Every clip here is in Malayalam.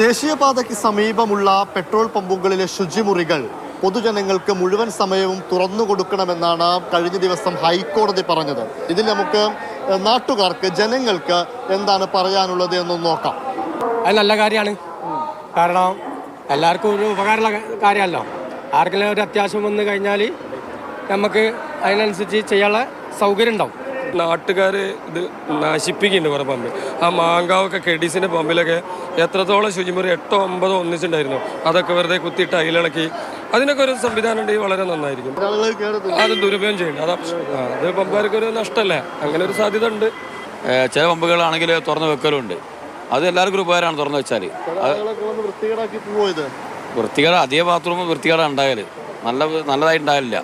ദേശീയപാതയ്ക്ക് സമീപമുള്ള പെട്രോൾ പമ്പുകളിലെ ശുചിമുറികൾ പൊതുജനങ്ങൾക്ക് മുഴുവൻ സമയവും തുറന്നു കൊടുക്കണമെന്നാണ് കഴിഞ്ഞ ദിവസം ഹൈക്കോടതി പറഞ്ഞത്. ഇതിൽ നമുക്ക് നാട്ടുകാർക്ക്, ജനങ്ങൾക്ക് എന്താണ് പറയാനുള്ളത് എന്നൊന്ന് നോക്കാം. അത് നല്ല കാര്യമാണ്. കാരണം എല്ലാവർക്കും ഒരു ഉപകാരമുള്ള കാര്യമല്ലോ. ആർക്കെങ്കിലും ഒരു അത്യാവശ്യം വന്നു കഴിഞ്ഞാൽ നമുക്ക് അതിനനുസരിച്ച് ചെയ്യാനുള്ള സൗകര്യം ഉണ്ടാവും. നാട്ടുകാർ ഇത് നശിപ്പിക്കുന്നുണ്ട് കുറേ പമ്പ്. ആ മാങ്കാവൊക്കെ കെഡീസിൻ്റെ പമ്പിലൊക്കെ എത്രത്തോളം ശുചിമുറി 8 9 ഒന്നിച്ചുണ്ടായിരുന്നു. അതൊക്കെ വെറുതെ കുത്തിയിട്ട് അയിലിളക്കി. അതിനൊക്കെ ഒരു സംവിധാനം ഉണ്ടെങ്കിൽ വളരെ നന്നായിരിക്കും. അത് ദുരുപയോഗം ചെയ്യുന്നുണ്ട്. അത് പമ്പുകാർക്കൊരു നഷ്ടമല്ലേ? അങ്ങനെ ഒരു സാധ്യത ഉണ്ട്. ചില പമ്പുകളാണെങ്കിൽ തുറന്ന് വെക്കലുണ്ട്. അത് എല്ലാവർക്കും ഉപകാരമാണ് തുറന്നു വെച്ചാൽ. വൃത്തികേട് അധിക ബാത്റൂം വൃത്തികേടാണ് ഉണ്ടായാൽ നല്ലതായിട്ട് ഉണ്ടായില്ല.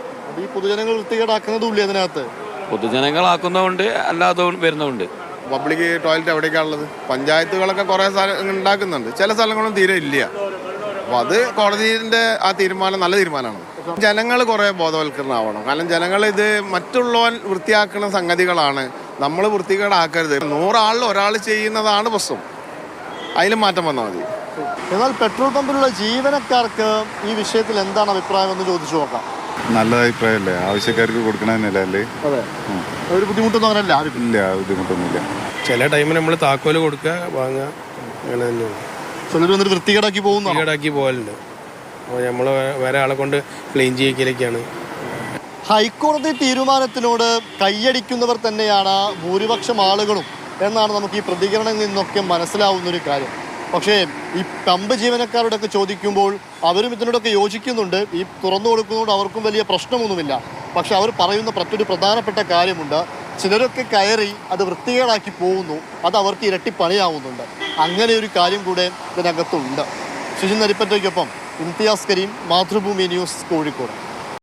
പൊതുജനങ്ങൾ വൃത്തികേടാക്കുന്നതുമില്ല അതിനകത്ത്. പൊതുജനങ്ങളാക്കുന്നതുകൊണ്ട് അല്ലാതെ വരുന്നതുകൊണ്ട്. Public toilet എവിടേക്കാണുള്ളത്? പഞ്ചായത്തുകളൊക്കെ കുറേ സ്ഥലം ഉണ്ടാക്കുന്നുണ്ട്, ചില സ്ഥലങ്ങളും തീരെ ഇല്ല. അപ്പോൾ അത് കോടതിൻ്റെ ആ തീരുമാനം നല്ല തീരുമാനമാണ്. ജനങ്ങൾ കുറേ ബോധവൽക്കരണം ആവണം. കാരണം ജനങ്ങൾ ഇത് മറ്റുള്ളവൻ വൃത്തിയാക്കുന്ന സംഗതികളാണ്, നമ്മൾ വൃത്തികേടാക്കരുത്. 100 ആളിൽ ഒരാൾ ചെയ്യുന്നതാണ് പ്രശ്നം. അതിൽ മാറ്റം വന്നാൽ മതി. എന്നാൽ പെട്രോൾ പമ്പിലുള്ള ജീവനക്കാർക്ക് ഈ വിഷയത്തിൽ എന്താണ് അഭിപ്രായം എന്ന് ചോദിച്ചു നോക്കാം. നല്ല അഭിപ്രായമല്ലേ? ആവശ്യക്കാർക്ക് കൊടുക്കണമെന്നല്ലേ? അതെ, ഒരു ബുദ്ധിമുട്ടൊന്നും അങ്ങനല്ല. ഇല്ല, ബുദ്ധിമുട്ടൊന്നുമില്ല. ചില ടൈമിൽ നമ്മൾ താക്കോല് കൊടുക്കുക, വാങ്ങുക, അങ്ങനെ തന്നെയാണ്. ചിലർ വന്നിട്ട് വൃത്തികേടാക്കി പോകലുണ്ട്. നമ്മൾ വേറെ ആളെ കൊണ്ട് ക്ലീൻ ചെയ്യിക്കലൊക്കെയാണ്. ഹൈക്കോടതി തീരുമാനത്തിനോട് കൈയടിക്കുന്നവർ തന്നെയാണ് ഭൂരിപക്ഷം ആളുകളും എന്നാണ് നമുക്ക് ഈ പ്രതികരണങ്ങളിൽ നിന്നൊക്കെ മനസ്സിലാവുന്നൊരു കാര്യം. പക്ഷേ ഈ പമ്പ് ജീവനക്കാരോടൊക്കെ ചോദിക്കുമ്പോൾ അവരും ഇതിനോടൊക്കെ യോജിക്കുന്നുണ്ട്. ഈ തുറന്നു കൊടുക്കുന്നതുകൊണ്ട് അവർക്കും വലിയ പ്രശ്നമൊന്നുമില്ല. പക്ഷെ അവർ പറയുന്ന മറ്റൊരു പ്രധാനപ്പെട്ട കാര്യമുണ്ട്. ചിലരൊക്കെ കയറി അത് വൃത്തികേടാക്കി പോകുന്നു, അത് അവർക്ക് ഇരട്ടി പണിയാവുന്നുണ്ട്. അങ്ങനെ ഒരു കാര്യം കൂടെ ഇതിനകത്തുണ്ട്. ശുചി നരിപ്പറ്റയ്ക്കൊപ്പം ഇംതിയാസ് കരീം, മാതൃഭൂമി ന്യൂസ്, കോഴിക്കോട്.